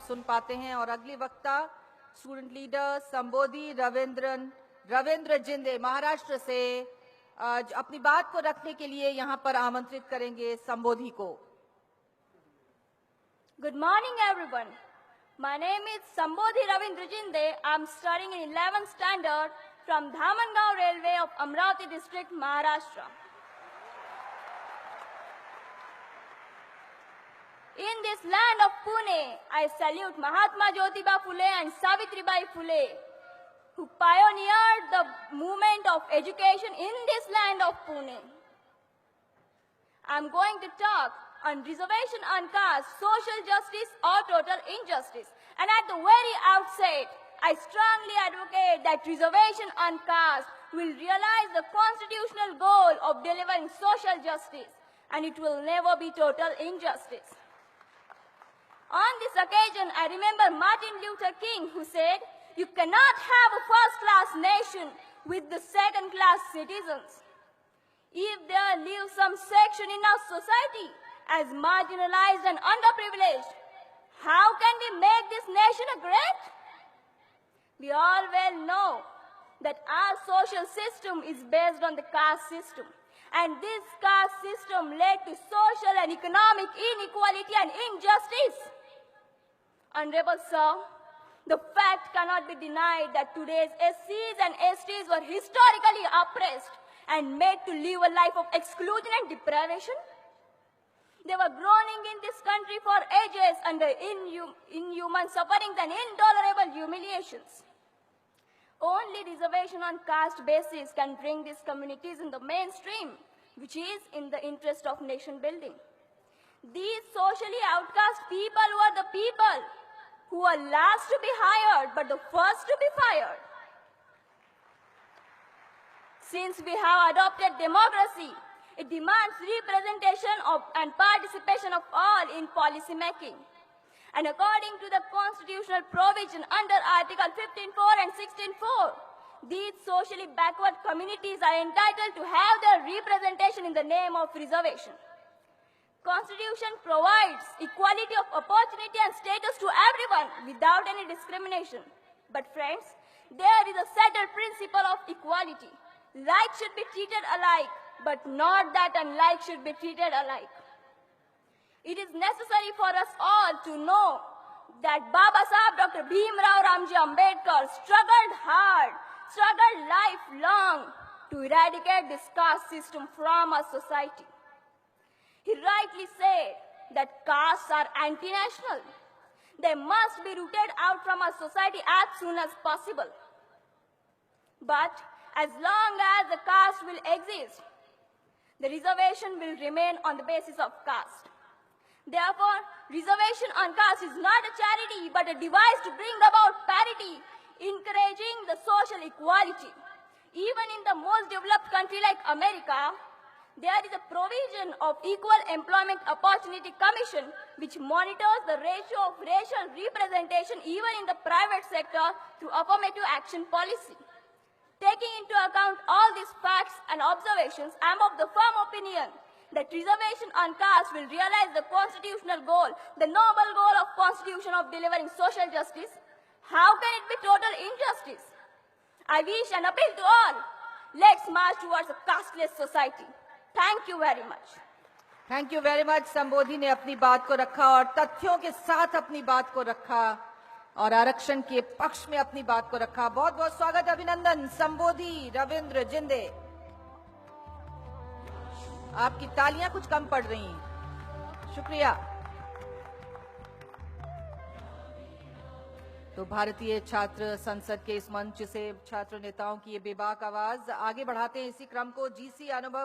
सुन पाते हैं और अगली वक्ता स्टूडेंट लीडर संबोधि रविंद्र जिंदे महाराष्ट्र से अपनी बात को रखने के लिए यहां पर आमंत्रित करेंगे संबोधि को। Good morning, everyone. My name is Sambodhi Ravindra Jinde. I'm studying in 11th standard from Dhamangao Railway of Amravati district, Maharashtra. In this land of Pune, I salute Mahatma Jyotiba Phule and Savitribai Phule, who pioneered the movement of education in this land of Pune. I'm going to talk on reservation on caste, social justice or total injustice. And at the very outset, I strongly advocate that reservation on caste will realize the constitutional goal of delivering social justice, and it will never be total injustice. On this occasion, I remember Martin Luther King, who said, "You cannot have a first-class nation with the second-class citizens." If there lives some section in our society as marginalized and underprivileged, how can we make this nation a great? We all well know that our social system is based on the caste system, and this caste system led to social and economic inequality and injustice. Honorable Sir, the fact cannot be denied that today's SCs and STs were historically oppressed and made to live a life of exclusion and deprivation. They were groaning in this country for ages under inhuman sufferings and intolerable humiliations. Only reservation on caste basis can bring these communities in the mainstream, which is in the interest of nation building. These socially outcast people were the people who were last to be hired but the first to be fired. Since we have adopted democracy, it demands representation of and participation of all in policy making. And according to the constitutional provision under Article 15(4) and 16(4), these socially backward communities are entitled to have their representation in the name of reservation. Constitution provides equality of opportunity and status to everyone without any discrimination. But friends, there is a settled principle of equality. Like should be treated alike, but not that unlike should be treated alike. It is necessary for us all to know that Baba Sahib Dr. Bhimrao Ramji Ambedkar struggled hard, struggled lifelong to eradicate this caste system from our society. He rightly said that castes are anti-national. They must be rooted out from our society as soon as possible. But as long as the caste will exist, the reservation will remain on the basis of caste. Therefore, reservation on caste is not a charity but a device to bring about parity, encouraging the social equality. Even in the most developed country like America, there is a provision of Equal Employment Opportunity Commission which monitors the ratio of racial representation even in the private sector through affirmative action policy. Taking into account all these facts and observations, I am of the firm opinion that reservation on caste will realize the constitutional goal, the noble goal of Constitution of delivering social justice. How can it be total injustice? I wish and appeal to all, let's march towards a casteless society. Thank you very much. Thank you very much. Sambodhi ने अपनी बात को रखा और तथ्यों के साथ अपनी बात को रखा और आरक्षण के पक्ष में अपनी बात को रखा। बहुत बहुत स्वागत, अभिनंदन संबोधि रविंद्र जिंदे। आपकी तालियां कुछ कम पड़ रही हैं, शुक्रिया। तो भारतीय छात्र संसद के इस मंच से छात्र नेताओं की ये बेबाक आवाज आगे बढ़ाते हैं इसी क्रम को। जीसी अनुभव